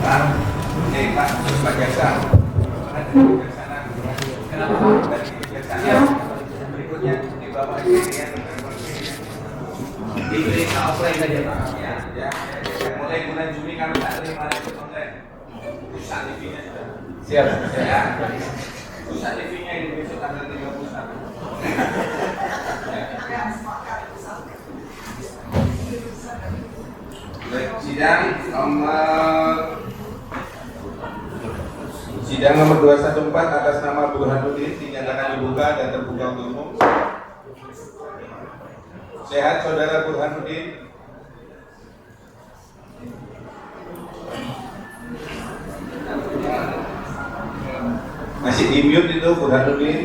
Pak Jasa. Kenapa? Dari kejaksaan. Berikutnya di bawah ini ya. Diberi offline saja Pak. Ya. Mulai bulan Juni kami tak terima itu online. Pusat TV-nya sudah. Siap. Ya. Pusat TV-nya ini besok tanggal 31. Sidang nomor 214 atas nama Burhanuddin dinyatakan dibuka dan terbuka untuk umum. Sehat saudara Burhanuddin? Masih di mute itu Burhanuddin?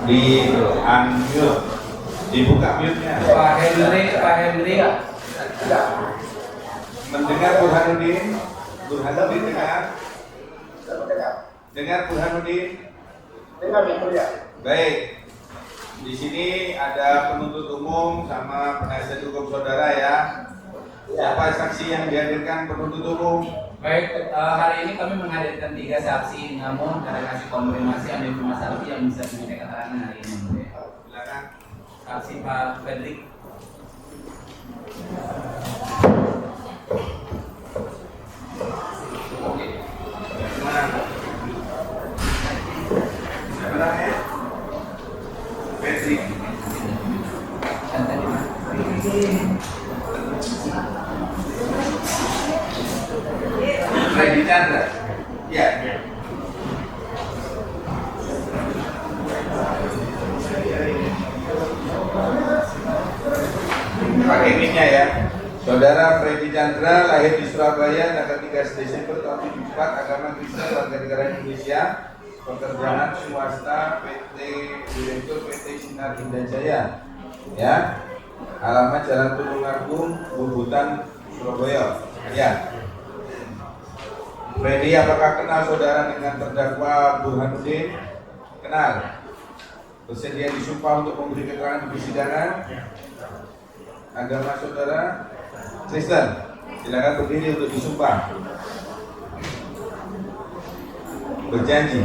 Di unmute, dibuka mute-nya. Pak Henry ya? Mendengar Burhanuddin? Burhanuddin dengar? Dengar Burhanuddin? Dengar yang mulia. Baik. Di sini ada penuntut umum sama penasihat hukum saudara ya. Siapa saksi yang dihadirkan penuntut umum? Baik, hari ini kami menghadirkan 3 saksi, namun karena kasih konfirmasi ada 5 saksi yang bisa diminta keterangan hari ini. Silakan. Saksi Pak Fredrik. Oke. Mana? Siapa namanya? Patrick. Freddy Chandra. Ya. Pakai mic-nya ya. Saudara Freddy Chandra lahir di Surabaya tanggal 13 Desember tahun 74, agama Kristen, warga negara Indonesia, pekerjaan swasta PT Direktur PT Sinar Indah Jaya. Ya. Alamat Jalan Tulungagung, Bubutan, Surabaya. Ya. Freddy, apakah kenal saudara dengan terdakwa Burhanuddin? Kenal. Bersedia disumpah untuk memberi keterangan di persidangan? Agama saudara Kristen. Silakan berdiri untuk disumpah. Berjanji.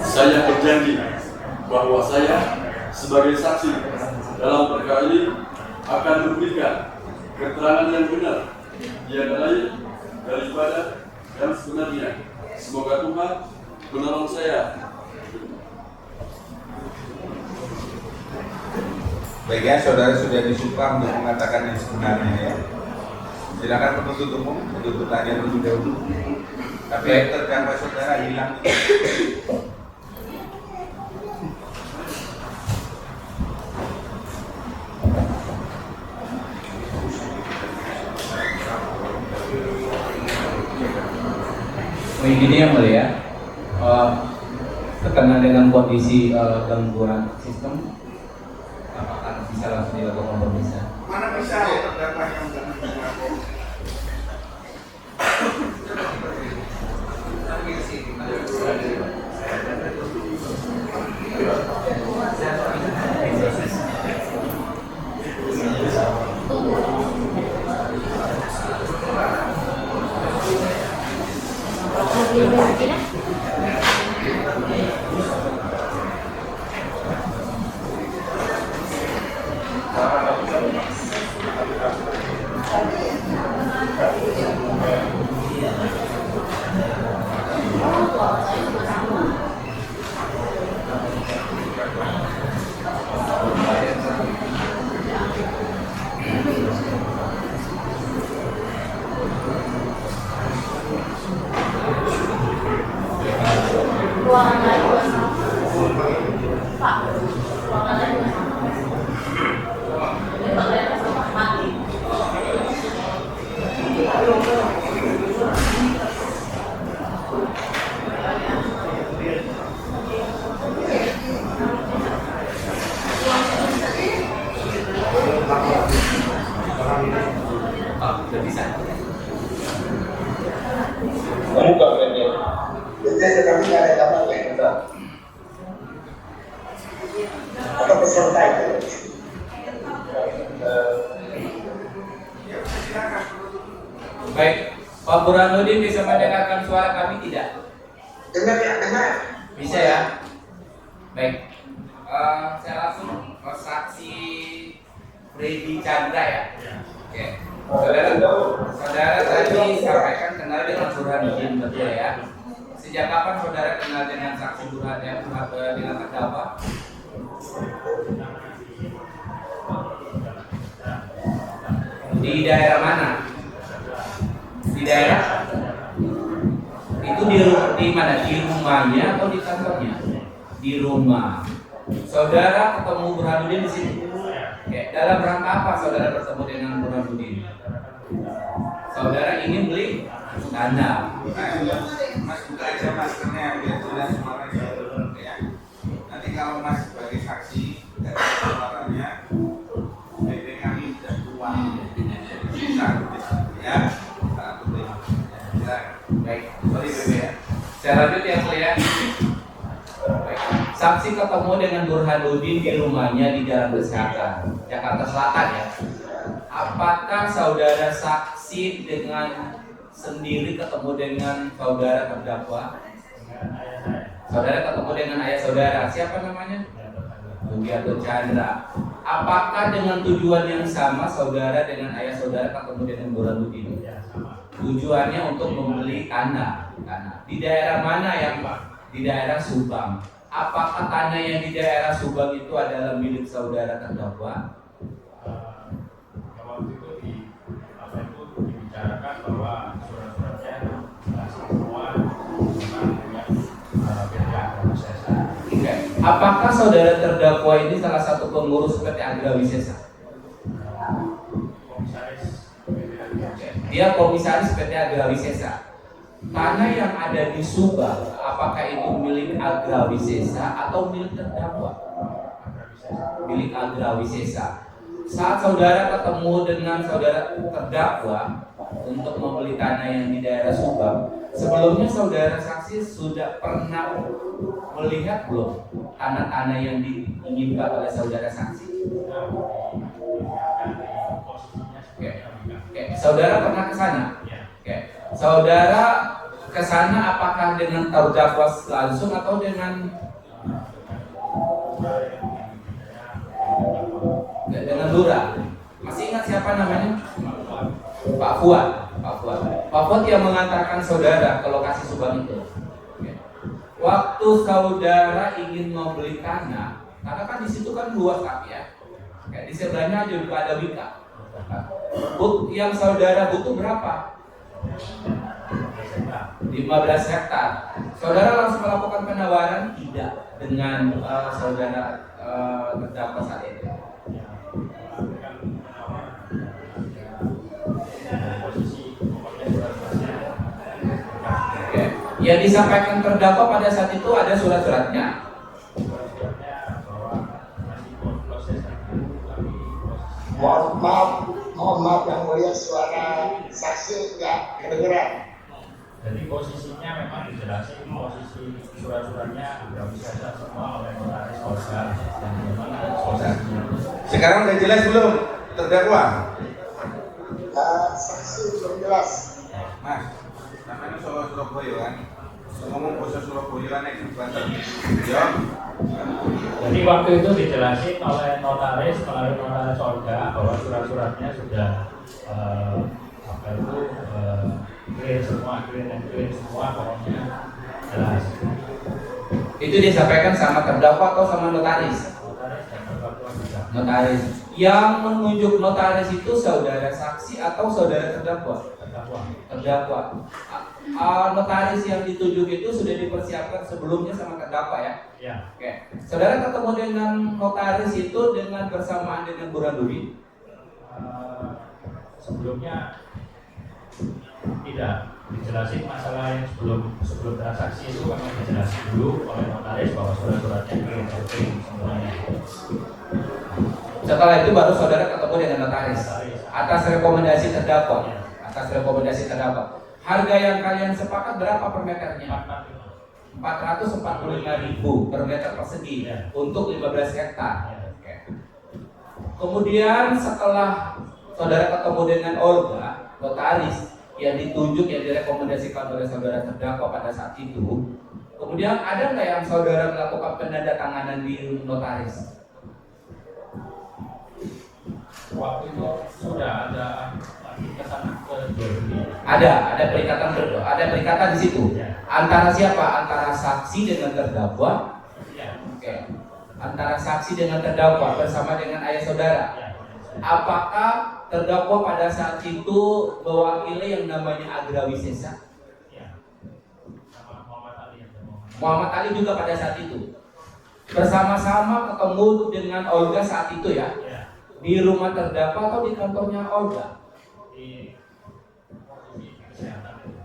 Saya berjanji bahwa saya sebagai saksi dalam perkara ini akan memberikan keterangan yang benar, tiada lain daripada yang sebenarnya. Semoga Tuhan menolong saya. Baik ya, saudara sudah disumpah untuk mengatakan yang sebenarnya ya. Silakan penuntut umum untuk bertanya terlebih dahulu. Tapi terdakwa saudara hilang. Begini yang mulia, terkena dengan kondisi gangguan sistem, apakah bisa langsung dilakukan pemeriksaan? Mana bisa ya terdakwa yang atau peserta itu. Baik, Pak Burhanuddin bisa mendengarkan suara kami tidak? Dengar ya, dengar. Bisa ya? Baik. Saya langsung ke saksi Freddy Chandra ya. Oke. Saudara tadi sampaikan kenal dengan Burhanuddin, betul ya? Sejak kapan saudara kenal dengan saksi Burhanuddin dengan terdakwa? Di daerah mana? Di daerah? Itu di mana? Di rumahnya atau di kantornya? Di rumah. Saudara ketemu Burhanuddin di sini. Oke, dalam rangka apa saudara bertemu dengan Burhanuddin? Saudara ingin beli tanah. Mas buka aja maskernya biar jelas suaranya ya. Nanti kalau Mas sebagai saksi dari suaranya, BP kami sudah keluar. Bisa ya. Baik, sorry BP ya. Saya lanjut ya mulia. Baik. Saksi ketemu dengan Burhanuddin di rumahnya di Jalan Kesehatan, Jakarta Selatan ya. Apakah saudara saksi dengan sendiri ketemu dengan saudara terdakwa? Saudara ketemu dengan ayah saudara, siapa namanya? Sugiarto Chandra. Apakah dengan tujuan yang sama saudara dengan ayah saudara ketemu dengan Burhanuddin? Tujuannya untuk membeli tanah. Di daerah mana yang Pak? Di daerah Subang. Apakah tanah yang di daerah Subang itu adalah milik saudara terdakwa? Waktu itu dibicarakan bahwa surat-suratnya semua memang punya PT Agrawi Sesa. Apakah saudara terdakwa ini salah satu pengurus PT Agrawi Sesa? Komisaris PT Agrawi Sesa. Dia komisaris PT Agrawi Sesa. Tanah yang ada di Subang, apakah itu milik Agrawi Sesa atau milik terdakwa? Milik Agrawi Sesa. Saat saudara ketemu dengan saudara terdakwa untuk membeli tanah yang di daerah Subang, sebelumnya saudara saksi sudah pernah melihat belum tanah-tanah yang diinginkan oleh saudara saksi? Oke. Saudara pernah ke sana? Oke. Saudara ke sana apakah dengan terdakwa langsung atau dengan lurah? Masih ingat siapa namanya? Pak Fuad. Pak Fuad yang mengantarkan saudara ke lokasi Subang itu. Waktu saudara ingin membeli tanah, karena kan di situ kan luas tapi ya. Di sebelahnya juga ada Wika. Yang saudara butuh berapa? 15 hektar. Saudara langsung melakukan penawaran tidak dengan saudara terdakwa saat itu? Oke. Yang disampaikan terdakwa pada saat itu ada surat-suratnya. Mohon maaf yang mulia, suara saksi nggak kedengeran. Jadi posisinya memang dijelasin posisi surat-suratnya sudah bisa semua oleh notaris Polsar dan memang ada posisinya. Sekarang udah jelas belum terdakwa? Saksi belum jelas. Mas, namanya soal Surabaya kan? Ngomong bahasa Surabaya kan itu Banten. Ya. Jadi waktu itu dijelasin oleh notaris melalui notaris Olga bahwa surat-suratnya sudah clear semua, clear semua, pokoknya jelas. Itu disampaikan sama terdakwa atau sama notaris? Notaris dan terdakwa juga. Notaris. Yang menunjuk notaris itu saudara saksi atau saudara terdakwa? Terdakwa. Notaris yang ditunjuk itu sudah dipersiapkan sebelumnya sama terdakwa ya? Ya. Oke. Saudara ketemu dengan notaris itu dengan bersamaan dengan Burhanuddin? Sebelumnya tidak dijelasin masalah yang sebelum transaksi itu memang dijelasin dulu oleh notaris bahwa surat-suratnya clear semuanya. Setelah itu baru saudara ketemu dengan notaris atas rekomendasi terdakwa. Harga yang kalian sepakat berapa per meternya? 445.000 per meter persegi Ya. untuk 15 hektar. Ya. Oke. Kemudian setelah saudara ketemu dengan Olga, notaris yang ditunjuk, yang direkomendasikan oleh saudara terdakwa pada saat itu, kemudian ada nggak yang saudara melakukan penandatanganan di notaris? Waktu itu sudah ada kesana ke jual beli. Ada perikatan berdua, ada perikatan di situ. Ya. Antara siapa? Antara saksi dengan terdakwa. Ya. Oke. Antara saksi dengan terdakwa bersama dengan ayah saudara. Ya. Apakah terdakwa pada saat itu mewakili yang namanya Agrawisesa? Ya. Sama Muhammad Ali yang Muhammad Ali juga pada saat itu. Bersama-sama ketemu dengan Olga saat itu ya. Ya. Di rumah terdakwa atau di kantornya Olga? Di posisi kesehatan itu.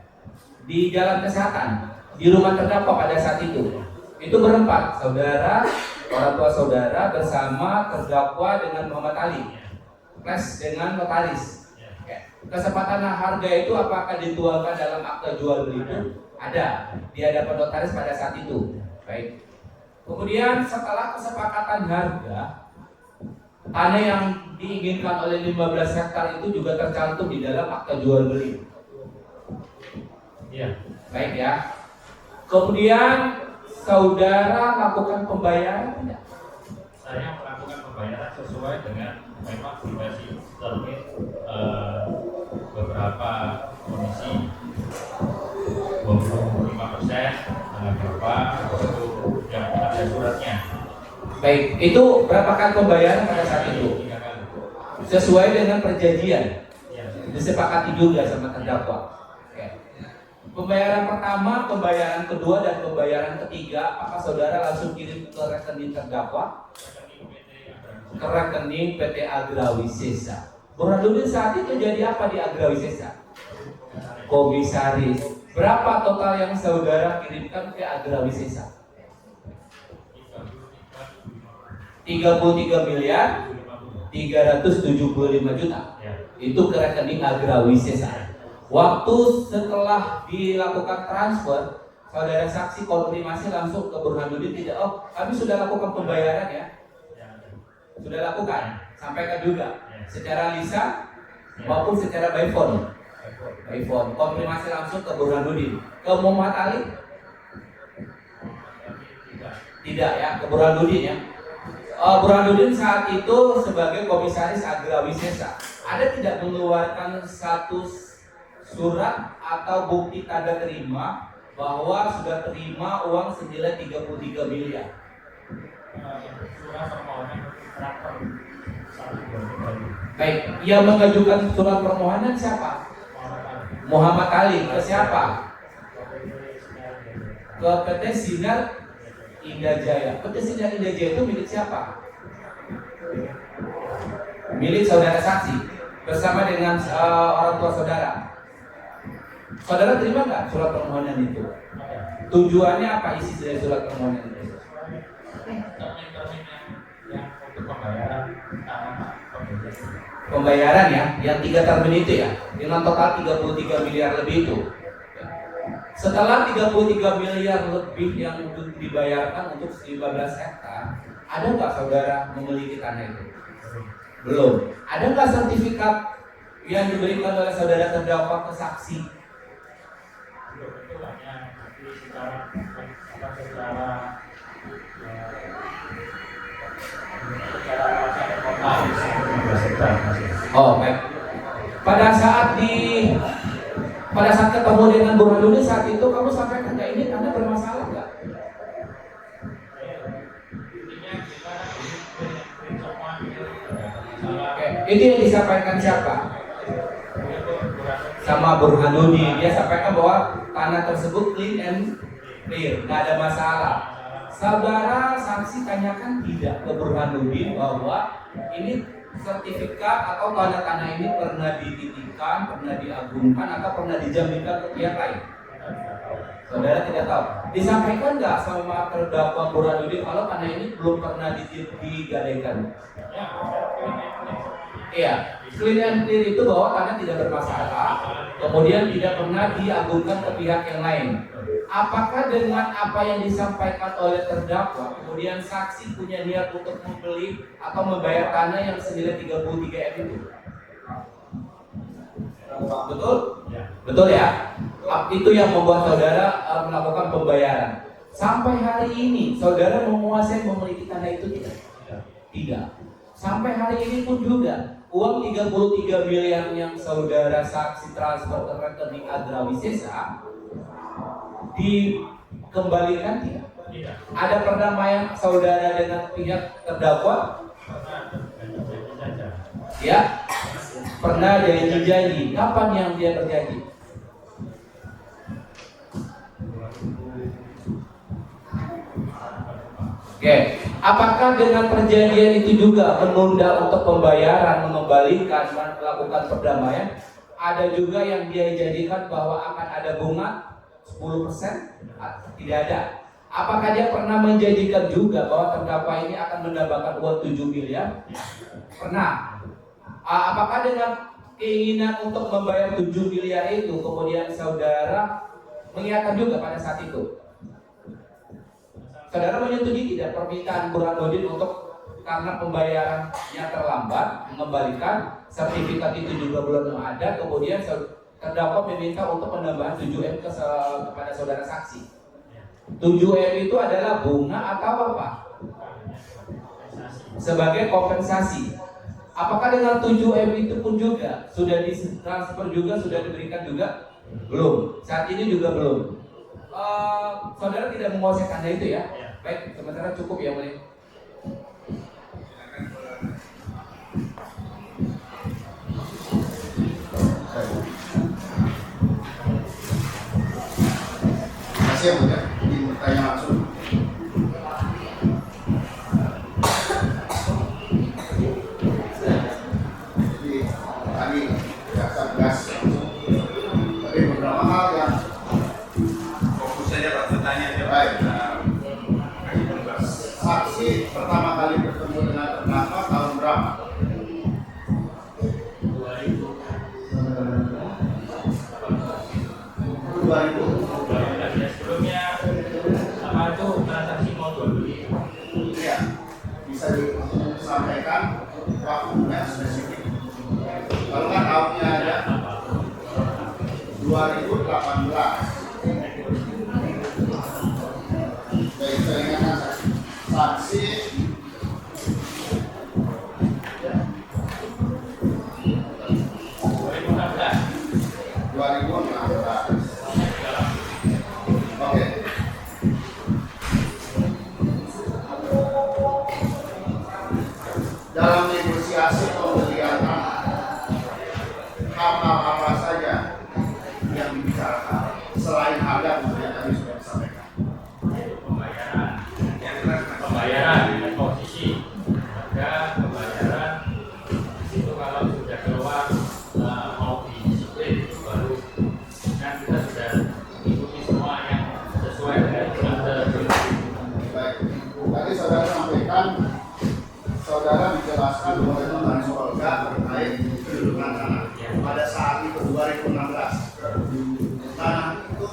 Di jalan kesehatan, di rumah terdakwa pada saat itu. Itu berempat, saudara, orang tua saudara bersama terdakwa dengan Muhammad Ali, plus dengan notaris. Oke. Kesepakatan harga itu apakah dituangkan dalam akta jual beli itu? Ada di hadapan notaris pada saat itu. Baik. Kemudian setelah kesepakatan harga, tanah yang diinginkan oleh 15 hektar itu juga tercantum di dalam akta jual beli. Iya. Baik ya. Kemudian saudara lakukan pembayaran tidak? Saya melakukan pembayaran sesuai dengan memang dikasih termit beberapa komisi 25% tanggal berapa itu yang ada suratnya. Baik, itu berapa kali pembayaran pada saat itu? 3 kali. Sesuai dengan perjanjian, Ya. disepakati juga sama terdakwa. Oke. Pembayaran pertama, pembayaran kedua, dan pembayaran ketiga, apakah saudara langsung kirim ke rekening terdakwa? Ke rekening PT Agrawisesa. Burhanuddin saat itu jadi apa di Agrawisesa? Komisaris. Berapa total yang saudara kirimkan ke Agrawisesa? 33 miliar 375 juta. Ya. Itu ke rekening Agrawisesa. Waktu setelah dilakukan transfer, saudara saksi konfirmasi langsung ke Burhanuddin tidak, oh kami sudah lakukan pembayaran ya. Sudah lakukan, sampaikan juga secara lisan maupun secara by phone. By phone, konfirmasi langsung ke Burhanuddin. Ke Muhammad Ali? Tidak ya, ke Burhanuddin ya. Burhanuddin saat itu sebagai komisaris Agrawisesa, ada tidak mengeluarkan status surat atau bukti tanda terima bahwa sudah terima uang senilai 33 miliar? Surat permohonan transfer 1 Baik, yang mengajukan surat permohonan siapa? Muhammad Ali. Ke siapa? Ke PT Sinar Indah Jaya. PT Sinar Indah Jaya itu milik siapa? Milik saudara saksi bersama dengan orang tua saudara. Saudara terima nggak surat permohonan itu? Tujuannya apa isi dari surat permohonan itu? yang untuk pembayaran Pembayaran ya, yang 3 termin itu ya, dengan total 33 miliar lebih itu. Setelah 33 miliar lebih yang dibayarkan untuk 15 hektar, ada nggak saudara memiliki tanah itu? Belum. Ada nggak sertifikat yang diberikan oleh saudara terdakwa ke saksi? itu hanya secara Oh, baik. Pada saat ketemu dengan Burhanuddin saat itu kamu sampaikan nggak ini karena bermasalah nggak? Oke, itu yang disampaikan siapa? Sama Burhanuddin. Dia sampaikan bahwa tanah tersebut clean and clear, nggak ada masalah. Saudara saksi tanyakan tidak ke Burhanuddin bahwa ini sertifikat atau tanah ini pernah dititipkan, pernah diagungkan, atau pernah dijaminkan ke pihak lain? Saudara tidak tahu. Disampaikan nggak sama terdakwa Burhanuddin kalau tanah ini belum pernah digadaikan? Iya, clean and clear itu bahwa tanah tidak bermasalah, kemudian tidak pernah diagungkan ke pihak yang lain. apakah dengan apa yang disampaikan oleh terdakwa, kemudian saksi punya niat untuk membeli atau membayar tanah yang senilai 33 M itu? Betul? Betul ya? Itu yang membuat saudara melakukan pembayaran. Sampai hari ini, saudara menguasai memiliki tanah itu tidak? Tidak. Sampai hari ini pun juga, uang 33 miliar yang saudara saksi transfer ke rekening Agrawisesa dikembalikan tidak? Tidak. Ada perdamaian saudara dengan pihak terdakwa? Saja. Ya, pernah janji-janji. Kapan yang dia berjanji? Oke, apakah dengan perjanjian itu juga menunda untuk pembayaran, mengembalikan, melakukan perdamaian? Ada juga yang dia janjikan bahwa akan ada bunga 10%? Tidak ada. Apakah dia pernah menjanjikan juga bahwa terdakwa ini akan mendapatkan uang 7 miliar? Pernah. Apakah dengan keinginan untuk membayar 7 miliar itu kemudian saudara mengingatkan juga pada saat itu? Saudara menyetujui tidak permintaan Burhanuddin untuk karena pembayaran yang terlambat mengembalikan sertifikat itu juga belum ada, kemudian terdakwa meminta untuk penambahan 7M kepada saudara saksi. 7M itu adalah bunga atau apa? Sebagai kompensasi. Apakah dengan 7M itu pun juga sudah ditransfer juga, sudah diberikan juga? Belum. Saat ini juga belum. Saudara tidak menguasai tanda itu ya? Baik, sementara cukup ya boleh. Terima kasih ya Bu ya. Ingin bertanya langsung. Jadi tadi jaksa tegas langsung. Tapi beberapa hal yang Fokus saja Pak, bertanya aja. baik. Saksi pertama kali bertemu dengan terdakwa tahun berapa? 2000. Sebelumnya apa itu transaksi mau jual beli? Iya, bisa disampaikan waktunya spesifik. Kalau kan tahunnya ada 2018. Baik, saya ingatkan saksi ya, 2016. Oke. Dalam negosiasi pembelian tanah, hal-hal apa saja yang dibicarakan selain harga kemudian tadi sudah disampaikan. Pembayaran posisi harga pembayaran itu kalau sudah keluar mau disiplin baru kan kita sudah ikuti semua yang sesuai dengan Baik, tadi saudara sampaikan, saudara dijelaskan bahwa itu Mas Olga terkait kedudukan tanah pada saat itu 2016. Tanah itu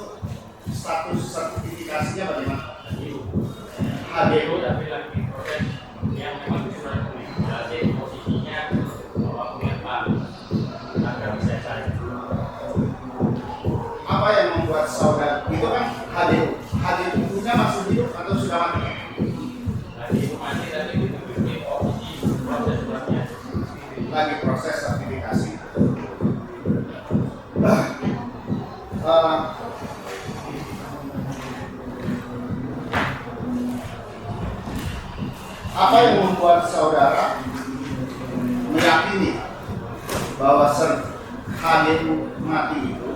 status sertifikasinya bagaimana? HDU. tapi lagi proses yang memang sudah jadi posisinya bahwa punya Pak agar bisa saya Apa yang membuat saudara itu kan HDU? HDU punya masih hidup atau sudah mati? lagi masih tadi itu di posisi proses suratnya Lagi proses sertifikasi. Apa yang membuat saudara meyakini bahwa HDU mati itu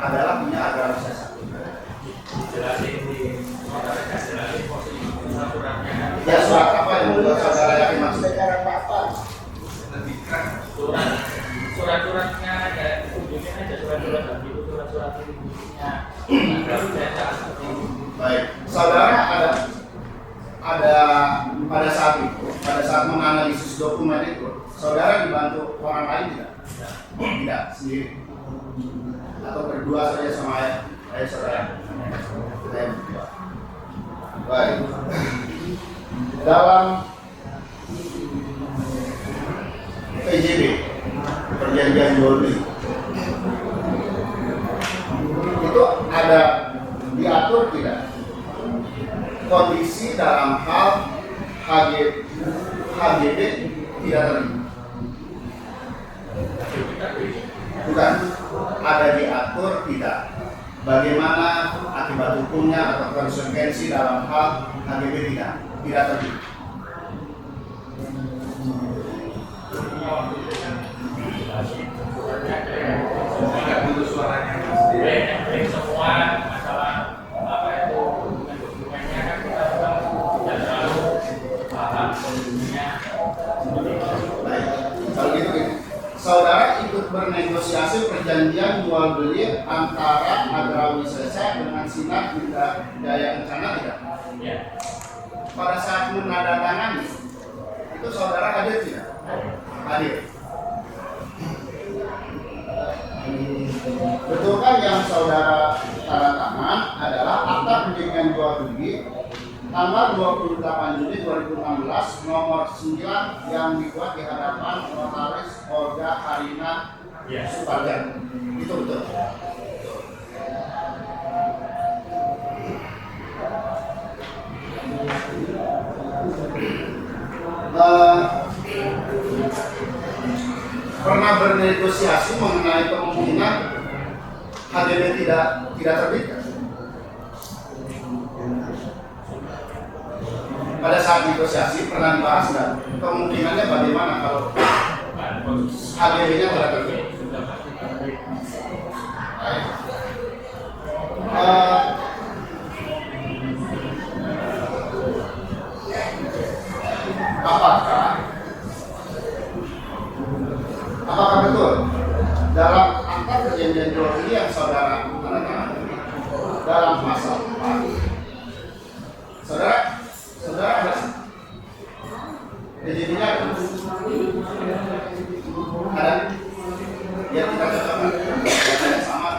adalah punya Agrawisesa? jelasin di jelasin posisi suratnya Ya, surat apa yang membuat saudara yakin maksudnya? surat-suratnya ada ujungnya ada surat-surat dan itu surat-surat ujungnya baru saya seperti itu. Baik, saudara ada pada saat menganalisis dokumen itu, saudara dibantu orang lain tidak? Tidak, sendiri. Atau berdua saja sama ayah? Ayo saudara. Baik. Dalam PJB, perjanjian jual beli, itu ada diatur tidak kondisi dalam hal HGB tidak terlibat? Bukan, ada diatur tidak bagaimana akibat hukumnya atau konsekuensi dalam hal HGB tidak terlibat. Enggak dulu suaranya Dari semua masalah apa itu dokumennya kan kita tidak terlalu paham kondisinya seperti itu. Baik, kalau gitu, saudara ikut bernegosiasi perjanjian jual beli antara Agrawi Sesa dengan Sinar Jaya Kencana tidak? Ya, Pada saat menandatangani itu saudara hadir tidak? Hadir. Betulkah yang saudara tanda tangan adalah akta perjanjian jual beli tanggal 28 Juni 2016 nomor 9 yang dibuat di hadapan Notaris Olga Harina ya. Suparjan? Itu betul. Pernah bernegosiasi mengenai kemungkinan HGB tidak terbit? Pada saat negosiasi pernah dibahas nggak kemungkinannya bagaimana kalau HGB-nya tidak terbit? Apakah betul dalam akta perjanjian jual beli yang saudara tanda-tangani dalam pasal 4, saudara ada perjanjiannya ada? Ya kita cocokkan yang sama.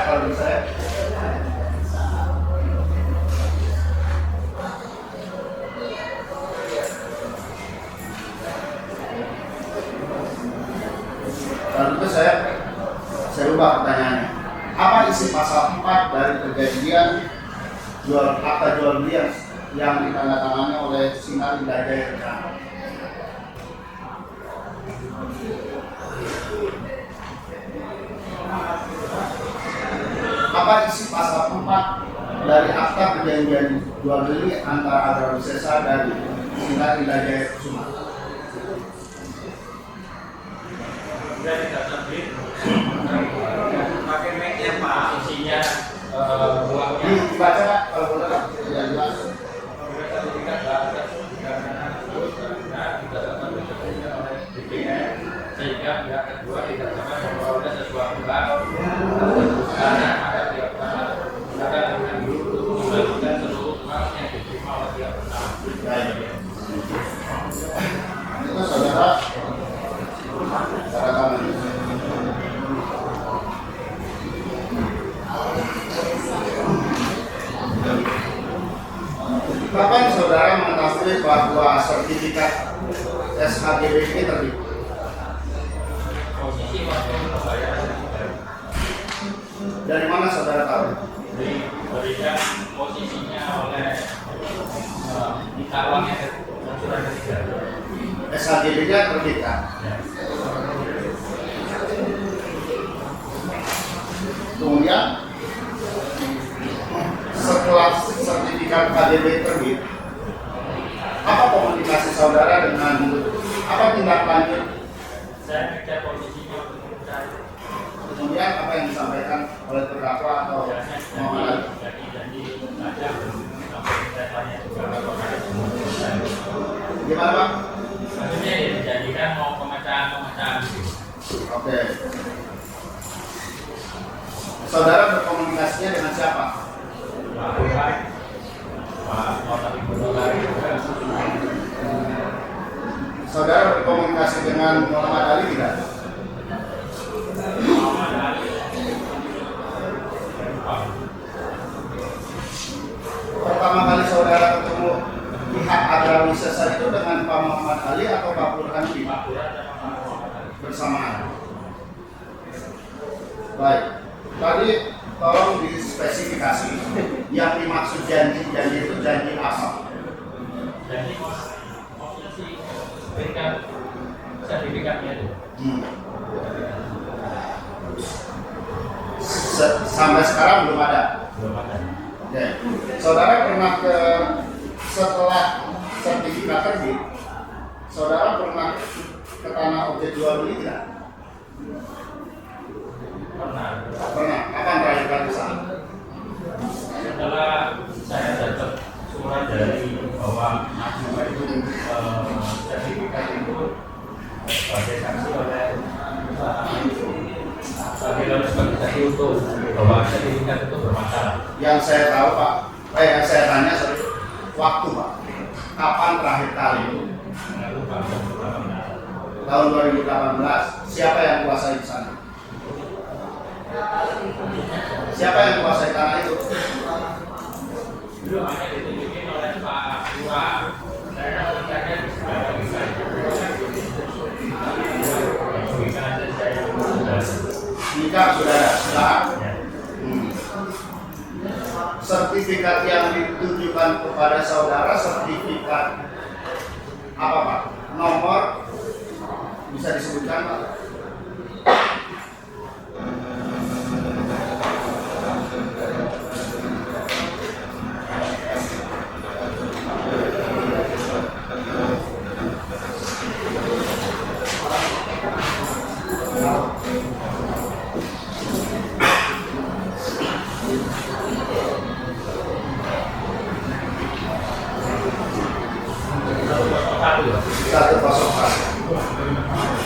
Kalau bisa ya. Lalu itu saya ubah pertanyaannya. Apa isi pasal 4 dari perjanjian akta jual beli yang ditandatangani oleh Sinar Jaya Kencana? Apa isi pasal 4 dari akta perjanjian jual beli antara Agrawi Sesa dan Sinar Jaya Kencana? Sudah tidak terbit. pakai mic-nya Pak. Posisinya uangnya Dibaca Pak, kalau boleh Pak, tidak jelas. sertifikat batas sehingga pihak kedua tidak dapat memperoleh sesuatu hak karena ada pihak pertama menggunakan dengan dulu mengembalikan seluruh uang yang diterima oleh pihak pertama. Itu saudara tangan. Kapan saudara mengetahui bahwa sertifikat SHGB ini terbit? Posisi waktu pembayaran Dari mana saudara tahu? diberikan posisinya oleh ditawarnya surat ketiga. SHGB-nya terbit kan? Kemudian setelah sertifikat HGB terbit, apa komunikasi saudara dengan apa tindak lanjut? Saya ngecek posisinya untuk mencari Kemudian apa yang disampaikan oleh terdakwa atau Muhammad? janji saja sampai deadline-nya juga Gimana Pak? maksudnya ya dijadikan mau pemecahan Oke. Saudara berkomunikasinya dengan siapa? Pak Saudara berkomunikasi dengan Muhammad Ali tidak? Pertama kali saudara ketemu pihak Agrawi Sesar itu dengan Pak Muhammad Ali atau Pak Burhan bersamaan? Baik, tadi tolong dispesifikasi yang dimaksud janji-janji itu janji apa? Jadi posisi sertifikatnya itu. Sampai sekarang belum ada. Belum ada. Oke. Saudara pernah setelah sertifikat terbit, saudara pernah ke tanah objek jual beli tidak? Pernah. Pernah. Kapan terakhir kali ke sana? Setelah saya dapat surat dari bahwa mahasiswa itu sertifikat itu sebagai saksi oleh sebagai saksi untuk bahwa sertifikat itu bermasalah. Yang saya tahu Pak, yang saya tanya waktu Pak, kapan terakhir kali? Tahun 2018. Siapa yang kuasai di sana? Siapa yang kuasai tanah itu? Belum hanya ditunjukin oleh Pak Lurah. Saya tanya di Nikah sudah ada, sudah. Sertifikat yang ditunjukkan kepada saudara sertifikat apa Pak? Nomor bisa disebutkan Pak?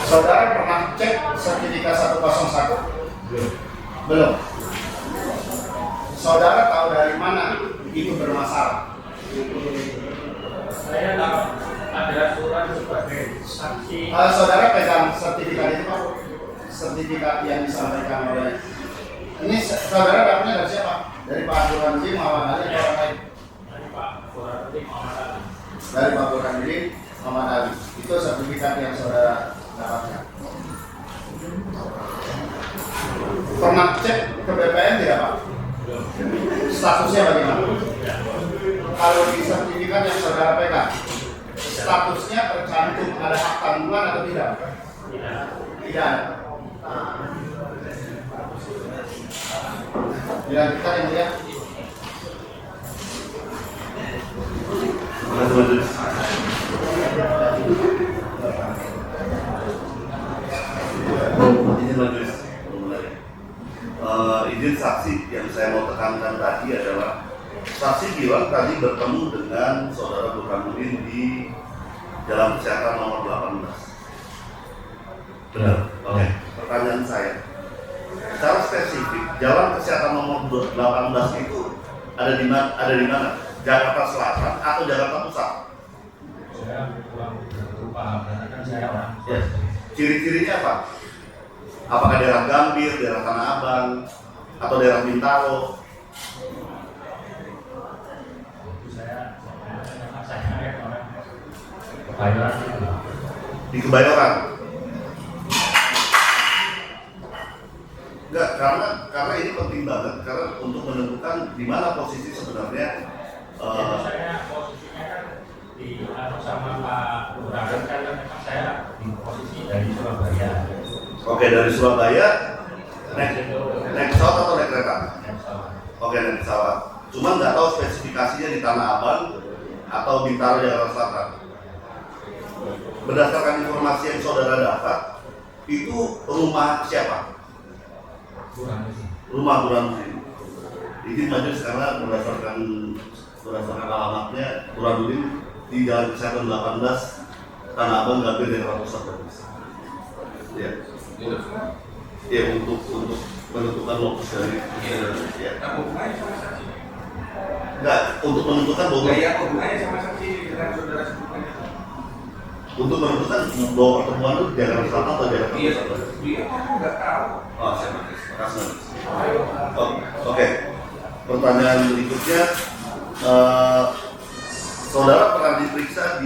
Saudara pernah cek sertifikat 101? Belum. Saudara tahu dari mana itu bermasalah? saya tahu ada surat sebagai saksi. Saudara pegang sertifikat itu Pak? Sertifikat yang disampaikan oleh ini saudara dapatnya dari siapa? Dari Pak Burhanuddin Muhammad Ali atau orang lain? Dari Pak Burhanuddin Muhammad Ali. Dari Pak Burhanuddin Muhammad Ali. Itu sertifikat yang saudara dapatkan. Pernah cek ke BPN tidak Pak? Statusnya bagaimana? Kalau di sertifikat yang saudara pegang, statusnya tercantum ada hak tanggungan atau tidak? Tidak ada. Dilanjutkan yang mulia. Izin majelis, izin saksi yang saya mau tekankan tadi adalah saksi bilang tadi bertemu dengan saudara Burhanuddin di Jalan Kesehatan nomor 18. Benar. Oke. Pertanyaan saya, secara spesifik Jalan Kesehatan nomor 18 itu ada di mana? Jakarta Selatan atau Jakarta Pusat? Saya kurang lupa, karena kan saya orang. Yes. Ciri-cirinya apa? Apakah daerah Gambir, daerah Tanah Abang, atau daerah Bintaro? Saya orang Kebayoran itu. Di Kebayoran? Enggak, karena ini penting banget, karena untuk menentukan di mana posisi sebenarnya. Jadi saya posisinya kan di sama Pak Lurah, karena memang saya di posisi dari Surabaya. Oke, dari Surabaya naik pesawat atau naik kereta? Oke, naik pesawat. Cuma nggak tahu spesifikasinya di Tanah Abang atau Bintaro Jakarta Selatan. Berdasarkan informasi yang saudara dapat, itu rumah siapa? Rumah Burhanuddin. Izin majelis karena berdasarkan alamatnya Burhanuddin di Jalan Kesehatan 18 Tanah Abang Gambir Jakarta Pusat. Ya. Ya, untuk menentukan lokus dari ya. Enggak, untuk menentukan bahwa Gaya hubungannya sama saksi yang saudara sebutkan. Untuk menentukan bahwa pertemuan itu di Jakarta Selatan atau Jakarta Iya, Pusat. dia nggak tahu. Oh, saya terima kasih. Oh, oke. Pertanyaan berikutnya, saudara pernah diperiksa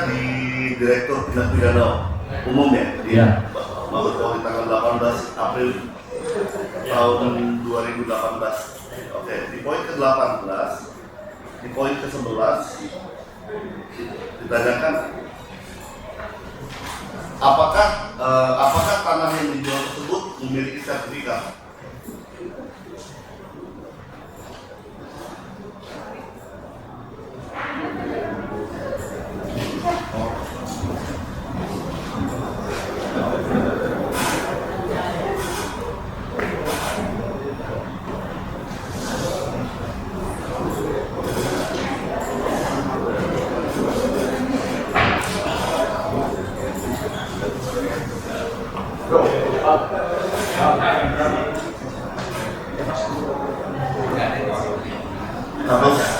di Direktur Tindak Pidana Umum ya, di Ya. Mabes Polri tanggal 18 April tahun 2018. Oke, di poin ke-18, di poin ke-11 ditanyakan apakah tanah yang dijual tersebut memiliki sertifikat?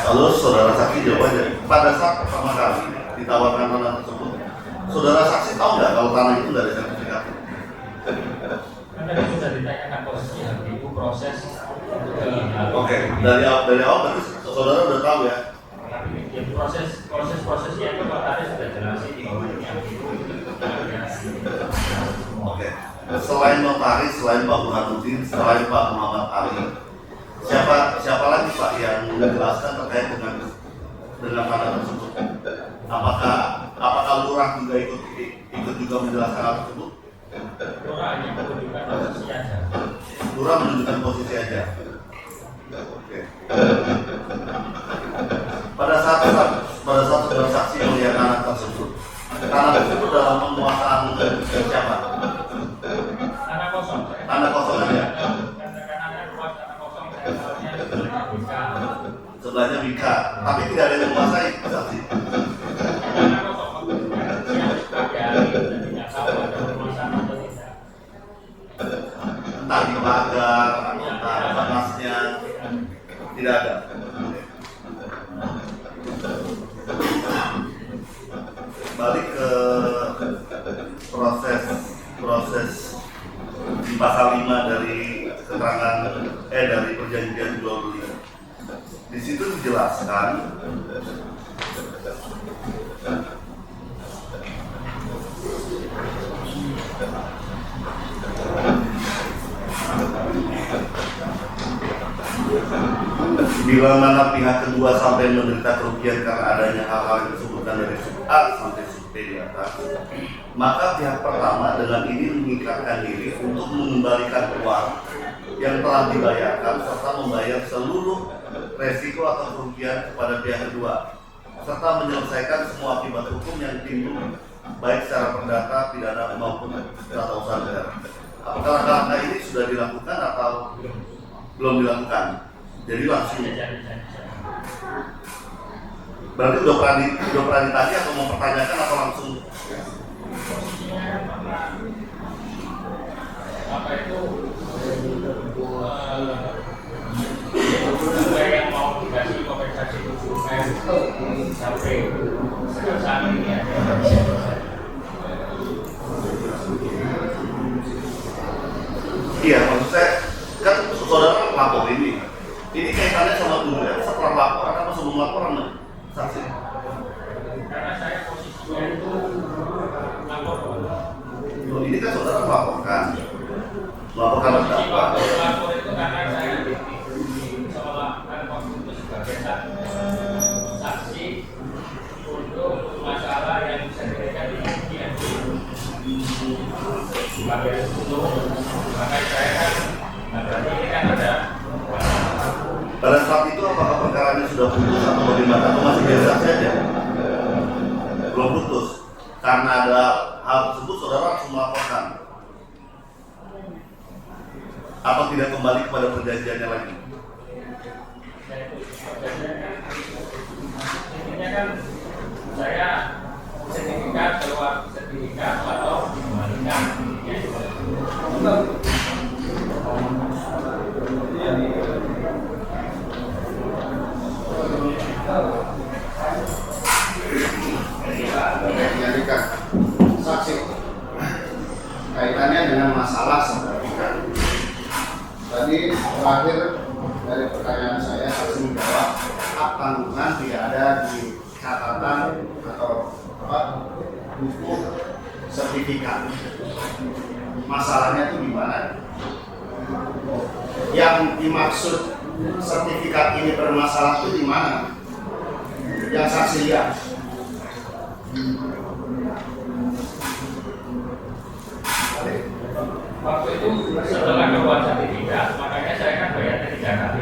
Kalau saudara saksi jawabannya, pada saat pertama kali ditawarkan tanah tersebut, saudara saksi tahu nggak kalau tanah itu nggak ada sertifikat? Kan tadi sudah ditanyakan posisinya, itu proses Oke, dari awal berarti saudara udah tahu ya. ya, prosesnya itu Pak tadi sudah jelasin bahwa yang itu Oke. Selain notaris, selain Pak Burhanuddin, selain Pak Muhammad Ali, siapa lagi Pak yang menjelaskan terkait dengan tanah tersebut? Apakah lurah juga ikut juga menjelaskan hal tersebut? Lurah hanya menunjukkan posisi aja. Lurah menunjukkan posisi aja. Oke. Pada saat saudara saksi melihat tanah tersebut dalam penguasaan siapa? Tanah kosong. Tanah kosong aja. Karena ada luas tanah kosong, saya tahunya sebelumnya bisa. Sebelahnya Wika, tapi tidak ada yang menguasai saksi. Tanah kosong siap pagi hari dan tidak tahu ada permasalahan atau tidak. Entah di pagar atau entah panasnya, tidak ada. Balik ke proses di pasal 5 dari keterangan dari perjanjian jual beli. Di situ dijelaskan bila mana pihak kedua sampai menderita kerugian karena adanya hal-hal yang disebutkan dari sub A sampai sub B di atas, maka pihak pertama dengan ini mengikatkan diri untuk mengembalikan uang yang telah dibayarkan serta membayar seluruh resiko atau kerugian kepada pihak kedua serta menyelesaikan semua akibat hukum yang timbul baik secara perdata, pidana maupun tata usaha negara. Apakah langkah-langkah ini sudah dilakukan atau belum dilakukan? Jadi langsung. Berarti udah pernah ditanya atau mau pertanyakan atau langsung? Apa itu yang mau dikasih kompensasi 7 sampai saat ini ya. Iya, maksud saya kan saudara lapor ini kaitannya sama dulu ya, setelah laporan apa sebelum laporan saksi? Karena saya posisinya itu lapor. Ini kan saudara melaporkan terdakwa. Lapor itu karena saya seolah-olah waktu itu sebagai saksi untuk masalah yang bisa diberikan di kemudian. Sebagai itu, maka saya kan, berarti ini kan ada. Pada saat itu apakah perkaranya sudah putus atau bagaimana atau masih biasa saja? Belum putus. Karena ada hal tersebut saudara langsung melaporkan. Apa tidak kembali kepada perjanjiannya lagi? Intinya kan saya sertifikat keluar sertifikat atau dikembalikan. tanggungan tidak ada di catatan atau buku sertifikat. Masalahnya itu di mana? Yang dimaksud sertifikat ini bermasalah itu di mana? Yang saksi lihat. Waktu itu setelah keluar sertifikat, makanya saya kan bayarnya 3 kali.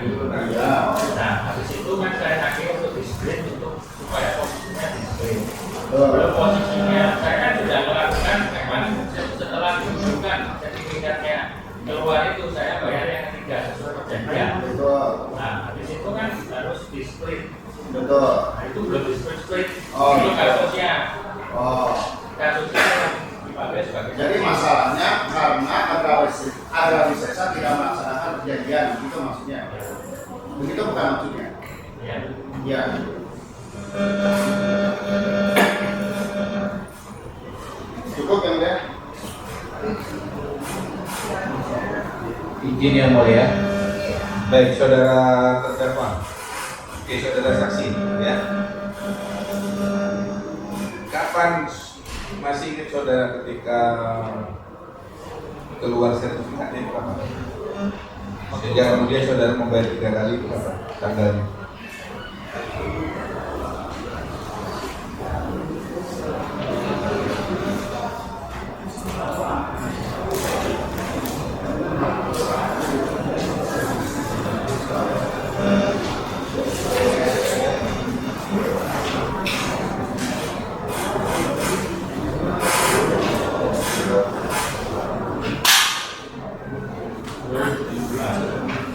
Ya. Nah, habis itu kan saya nagih untuk disiplin untuk supaya posisinya disiplin. Betul. Kalau posisinya saya kan sudah melakukan memang setelah ditunjukkan sertifikatnya keluar itu saya bayar yang ketiga sesuai perjanjian. Betul. Nah, habis itu kan harus disiplin. Betul. Nah, itu belum disiplin. Oh, Itu betul. kasusnya. Oh. Kasusnya yang dipakai sebagai. Jadi masalahnya karena agraris sesa tidak melaksanakan perjanjian, gitu maksudnya. Begitu bukan maksudnya? Ya. Ya. Cukup yang mulia? Izin yang mulia. Baik, saudara terdakwa. Oke, saudara saksi, ya. Kapan masih ingat saudara ketika keluar sertifikatnya itu kapan? Sejak kemudian saudara membayar 3 kali itu kapan? Tanggalnya?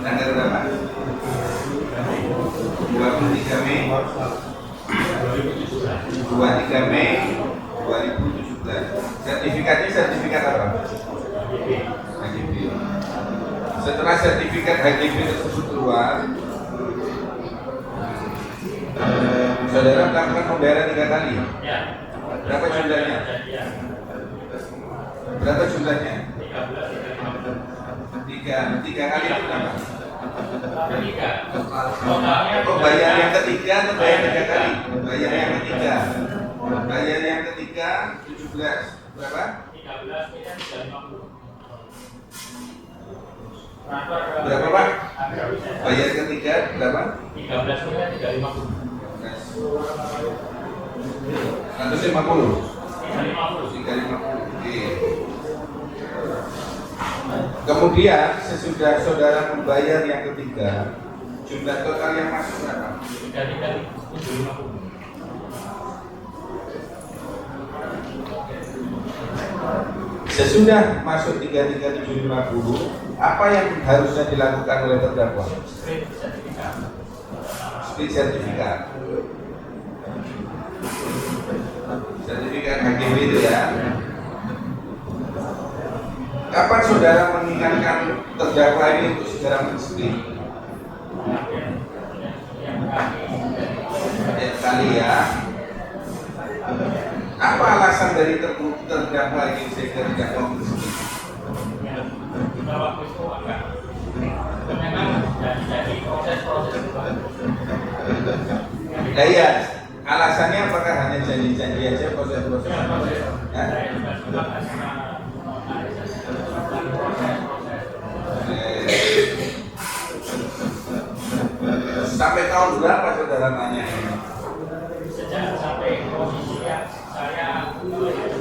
Tanggal berapa? 23 Mei 23 Mei 2017. Sertifikatnya sertifikat apa? HGB. Setelah sertifikat HGB tersebut keluar, saudara melakukan pembayaran 3 kali. Ya. Berapa jumlahnya? Berapa jumlahnya? 3 kali itu berapa? Ketiga. Totalnya Oh, bayar yang ketiga atau bayar 3 kali? Bayar yang ketiga. Bayar yang ketiga 17. Berapa? 13 miliar 350. Berapa, Pak? Bayar ketiga berapa? 13 miliar 350. 150. 350. 350. Oke. Kemudian sesudah saudara membayar yang ketiga, jumlah total yang masuk berapa? 3 kali 750. Sesudah masuk 33750, apa yang harusnya dilakukan oleh terdakwa? Split sertifikat. Split sertifikat. Sertifikat HGB itu ya. Kapan saudara mengingatkan terdakwa ini untuk segera men-split? Setiap kali ya. Apa alasan dari terdakwa ini sehingga tidak mau men-split? Kita waktu itu agak memang jadi proses-proses itu. Nah iya, alasannya apakah hanya janji-janji aja proses-proses? Hah? Sampai tahun berapa saudara nanya ini? Sejak sampai posisinya saya dipanggil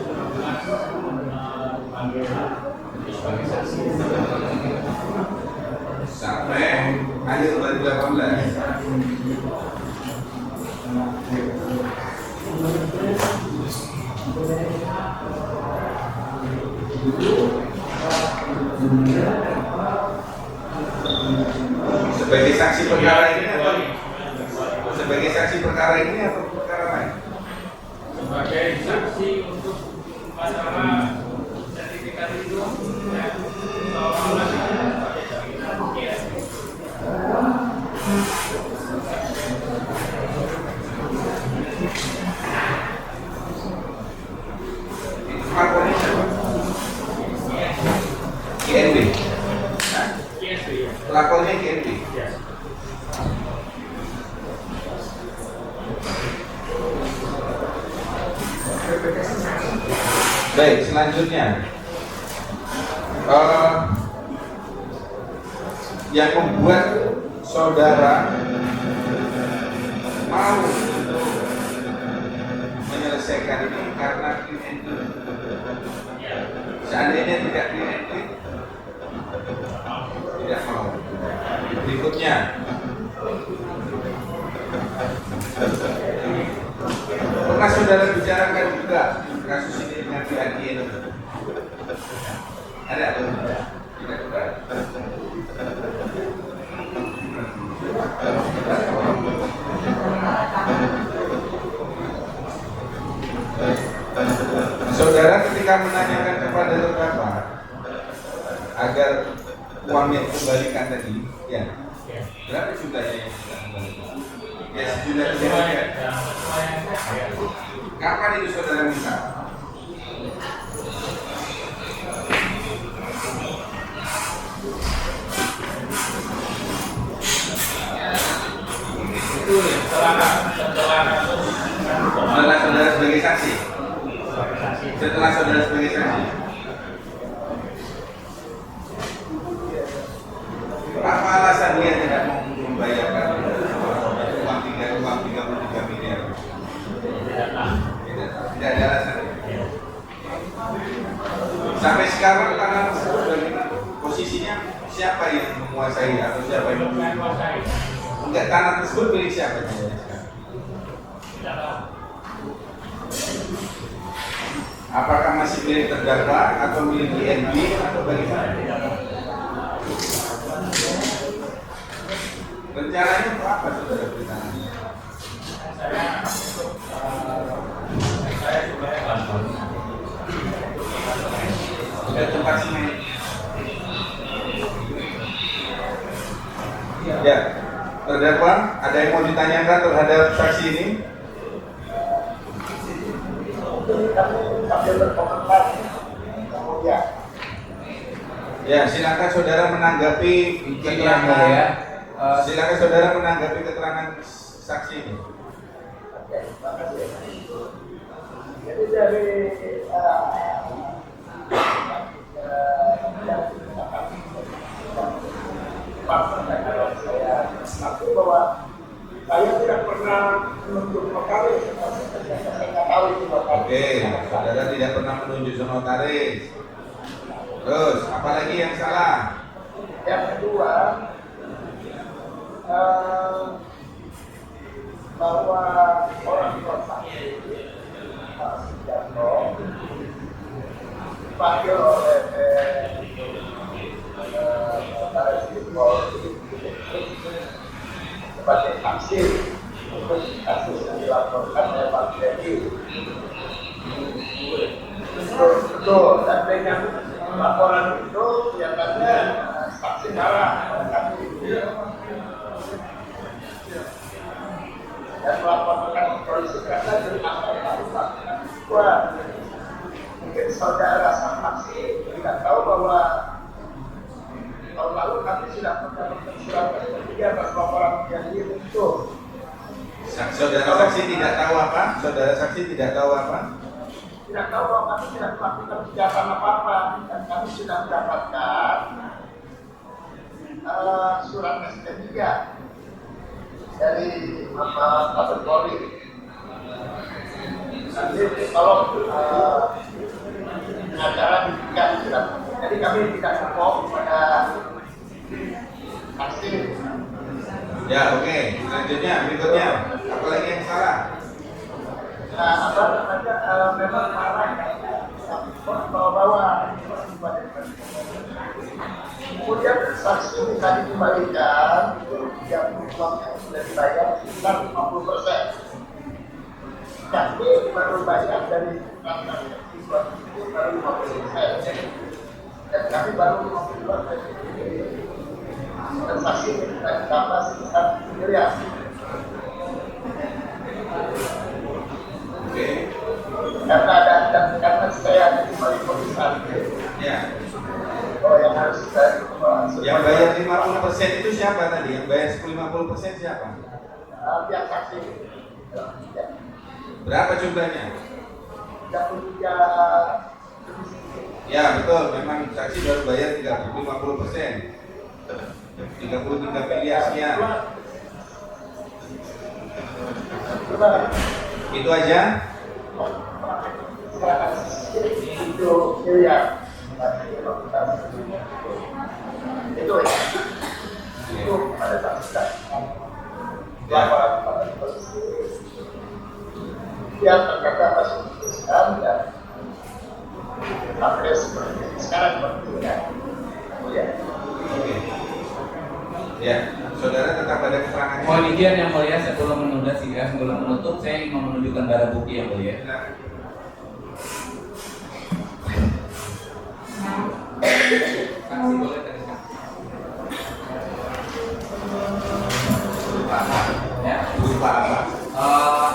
sebagai saksi. Sampai akhir 2018. Sebagai saksi perkara ini atau sebagai saksi perkara ini atau perkara lain? Sebagai saksi untuk masalah sertifikat itu, ya, seolah-olah sebagai jaminan ISP. Itu lapornya siapa? KNB. ISP, ya. Lapornya KNB. Ya. Baik, selanjutnya yang membuat saudara mau untuk menyelesaikan ini karena clean and clean. Seandainya tidak clean and clean, tidak mau. Berikutnya, pernah saudara bicarakan juga kasus ini dengan pihak ini? Ada atau tidak? Tidak pernah. Saudara ketika menanyakan kepada terdakwa agar uangnya dikembalikan tadi, ya, berapa jumlahnya yang sudah kembalikan? Ya, sejumlah semuanya. Kapan itu saudara minta? Setelah saudara sebagai saksi. Setelah saudara sebagai saksi. Apa alasan dia tidak mau membayarkan uang 33 miliar? Tidak ada alasan. Sampai sekarang tanah tersebut bagaimana? Posisinya siapa yang menguasai atau siapa yang menguasai? Enggak, tanah tersebut milik siapa? Apakah masih milik terdakwa atau milik INB atau bagaimana? Rencananya untuk apa saudara beri tanah? Saya sudah tempat semen. Ya, terdakwa, ada yang mau ditanyakan terhadap saksi ini? Ya, silakan saudara menanggapi keterangan. ya. Silakan saudara menanggapi keterangan saksi ini. Jadi dari saya mengaku bahwa saya tidak pernah menunjuk notaris. Saya nggak tahu itu notaris. Oke, saudara tidak pernah menunjuk notaris. Terus, apalagi yang salah? Yang kedua, bahwa orang tua saya Pak Sujarno dipanggil oleh notaris sebagai saksi untuk kasus yang dilaporkan oleh Pak Dedi. Betul, dan dengan laporan itu kelihatannya saksi marah dan melaporkan polisi karena dari wah, mungkin saudara sang saksi tidak tahu bahwa tahun lalu kami sudah mendapatkan surat seperti atas laporan yang itu. Saudara saksi tidak tahu apa? Saudara saksi tidak tahu apa? Tidak tahu bahwa kami tidak melakukan kejahatan apa-apa dan kami sudah mendapatkan surat SP3 dari Mabes Polri. Nanti kalau acara diberikan surat, jadi kami tidak bohong pada saksi. Ya, oke. Selanjutnya, berikutnya, apalagi yang salah? Apa namanya, memang marah bawa-bawa. Kemudian saksi minta dikembalikan itu yang uang yang sudah dibayar sekitar 50%. Kami baru bayar dari transaksi itu baru 50%. Dan kami baru 52% transaksi kita ditambah sekitar 1 miliar. Oke. Karena saya kembali komisar. Ya. Oh, yang harus saya Yang bayar 50% itu siapa tadi? Yang bayar 50% siapa? pihak saksi. Berapa jumlahnya? 33 Ya betul, memang saksi baru bayar 50%. 33 filiasinya. Itu aja. Itu miliar. Itu ya. Itu pada saat yang terkata masih sekarang dan sampai seperti sekarang seperti ini. Ya. Oke. Ya, saudara tetap ada keterangan. Mohon izin yang mulia, sebelum menunda sidang, sebelum menutup, saya ingin menunjukkan barang bukti yang mulia. Saksi boleh teruskan. Ya, Berupa apa?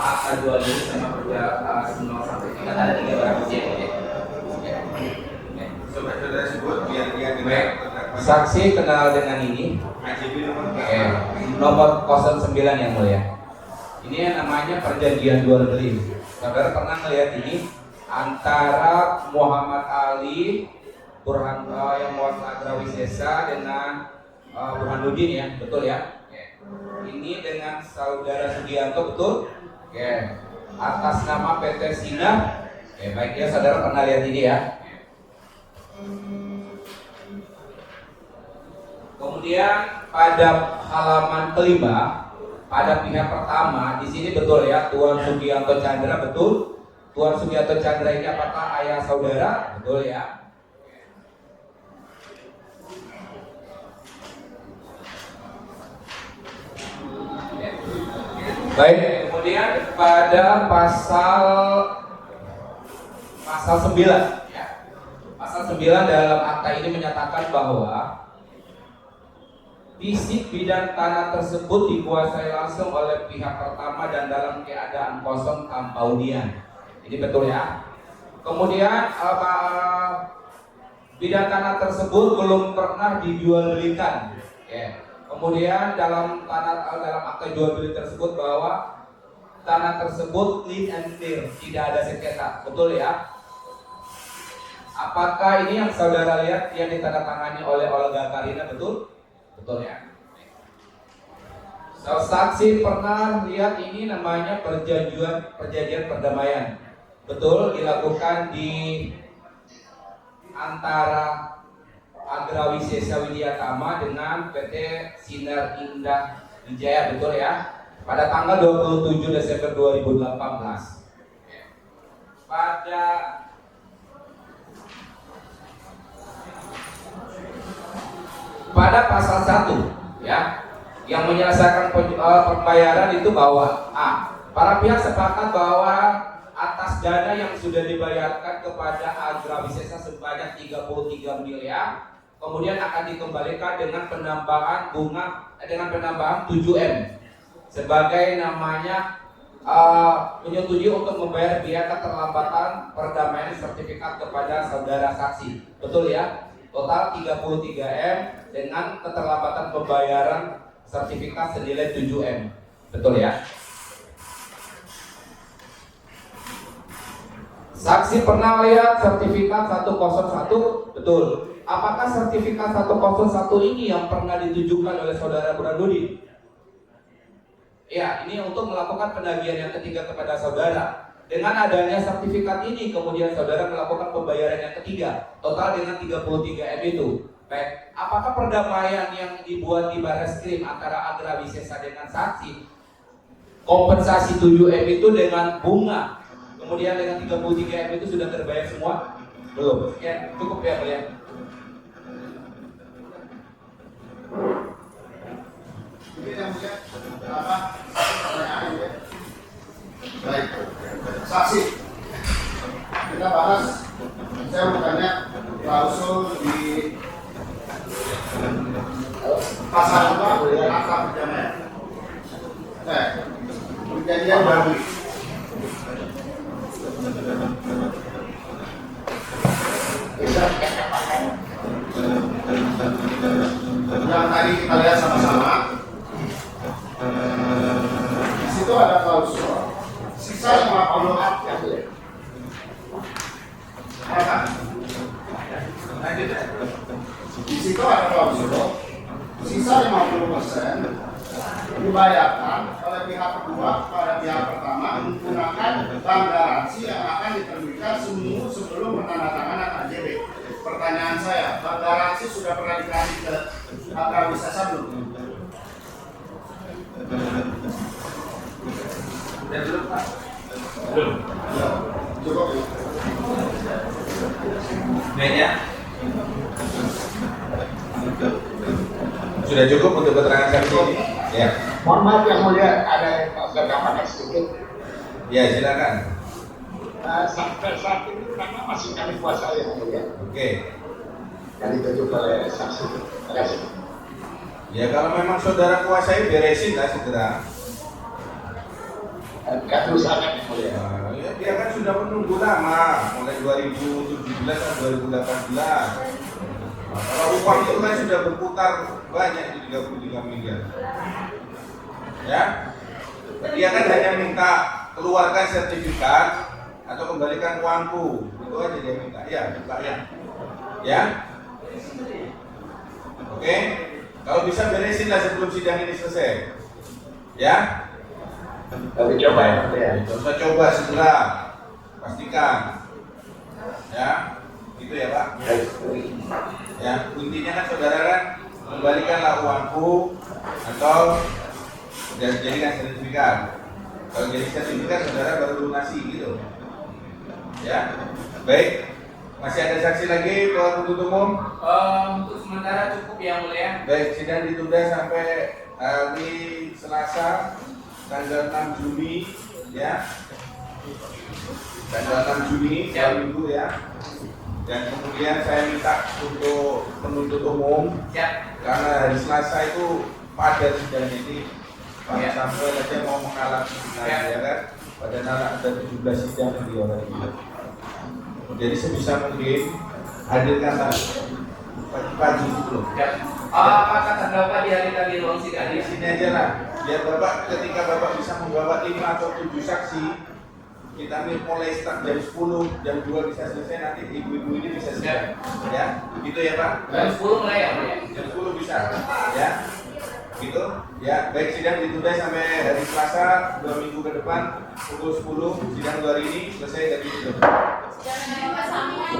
akta jual beli sama kerja 0 sampai 3 ada 3 barang bukti yang mulia. Ya. Coba saudara sebut biar dia Baik. tidak. Saksi kenal dengan ini. AJB nomor Oke, berapa? nomor 09 yang mulia. Ini yang namanya perjanjian jual beli. Saudara pernah melihat ini antara Muhammad Ali Burhan yang mewakili Agrawisesa dengan Burhanuddin ya, betul ya? Oke. Ini dengan saudara Sugianto, betul? Oke. Atas nama PT Sinar. Oke, baik ya, saudara pernah lihat ini ya. Kemudian pada halaman kelima, pada pihak pertama di sini betul ya, Tuan Sugianto Chandra, betul. Tuan Sugianto Chandra ini apakah ayah saudara? Betul ya. Baik, kemudian pada pasal 9 ya. Pasal 9 dalam akta ini menyatakan bahwa fisik bidang tanah tersebut dikuasai langsung oleh pihak pertama dan dalam keadaan kosong tanpa hunian. Ini betul ya. Kemudian bidang tanah tersebut belum pernah dijual belikan. Ya. Kemudian dalam akta jual beli tersebut bahwa tanah tersebut clean and clear, tidak ada sengketa. Betul ya. Apakah ini yang saudara lihat yang ditandatangani oleh Olga Karina, betul? Betul ya. Saksi pernah lihat ini namanya perjanjian perdamaian. Betul, dilakukan di antara Agrawisesa Widyatama dengan PT Sinar Indah Wijaya, betul ya? Pada tanggal 27 Desember 2018. Pada pasal 1 ya, yang menyelesaikan pembayaran itu bahwa para pihak sepakat bahwa atas dana yang sudah dibayarkan kepada Agrawisesa sebanyak 33 miliar, kemudian akan dikembalikan dengan penambahan bunga dengan penambahan 7M sebagai namanya menyetujui untuk membayar biaya keterlambatan perdamaian sertifikat kepada saudara saksi. Betul ya? Total 33M dengan keterlambatan pembayaran sertifikat senilai 7M. Betul ya? Saksi pernah lihat sertifikat 101? Betul. Apakah sertifikat 101 ini yang pernah ditujukan oleh saudara Burhanuddin? Ya, ini untuk melakukan penagihan yang ketiga kepada saudara. Dengan adanya sertifikat ini, kemudian saudara melakukan pembayaran yang ketiga, total dengan 33M itu. Baik, apakah perdamaian yang dibuat di Barreskrim antara Agrawisesa dengan saksi, kompensasi 7M itu dengan bunga, kemudian dengan 33M itu sudah terbayar semua? Belum. Ya, cukup ya, ya. Ini yang mulia, apa pertanyaan ya? Baik, saksi. Kita bahas. Saya mau tanya klausul di pasal apa? Akta perdamaian. Perjanjian baru. Yang tadi kita lihat sama-sama. Di situ ada klausul sisa 50 apa? dibayarkan oleh pihak kedua kepada pihak pertama menggunakan bank garansi yang akan diterbitkan sebelum penandatanganan AJB. Pertanyaan saya, bank garansi sudah pernah dikasih ke Agrawisesa belum? Sudah belum Pak? Belum. Ya, cukup ya. Baik ya. Sudah cukup untuk keterangan saksi ini? Ya. Mohon maaf yang mulia, ada yang bertambahkan sedikit. Ya, silakan. Sampai saat ini karena masih kami kuasai yang mulia. Oke. Dan ditunjuk oleh saksi. Terima kasih. Ya kalau memang saudara kuasai beresin lah segera. Kami usahakan yang mulia. Ya, dia kan sudah menunggu lama, mulai 2017 atau 2018. Nah, kalau uang itu kan sudah berputar banyak di 33 miliar. Ya, dia kan hanya minta keluarkan sertifikat atau kembalikan uangku, itu aja dia minta. Ya, minta ya. Ya, oke. Kalau bisa beresin lah sebelum sidang ini selesai. Ya. Kami coba yang mulia. Tidak usah coba segera, pastikan. Ya, gitu ya Pak. Ya, intinya kan saudara kan kembalikanlah uangku atau dan jadikan sertifikat. Kalau jadi sertifikat saudara baru lunasi gitu. Ya, baik. Masih ada saksi lagi Pak penuntut umum? Untuk sementara cukup yang mulia. Baik, sidang ditunda sampai hari Selasa tanggal 6 Juni ya. Tanggal 6 Juni hari Minggu ya. Dan kemudian saya minta untuk penuntut umum Siap. karena hari Selasa itu padat sidang ini Pak Samuel aja mau mengalah ya kan. Padahal ada 17 sidang di orang ini. Jadi sebisa mungkin hadirkan pagi-pagi dulu. Siap. Apa kata Bapak di hari tadi ruang sidang? Di sini aja lah. Biar Bapak ketika Bapak bisa membawa 5 atau 7 saksi, kita mulai start jam 10, jam 2 bisa selesai, nanti ibu-ibu ini bisa selesai. Ya, gitu ya Pak. Jam 10 mulai ya mulia. Jam 10 bisa. Ya. Gitu. Ya, baik sidang ditunda sampai hari Selasa 2 minggu ke depan pukul 10 sidang 2 hari ini selesai dari itu. Jangan lupa sampai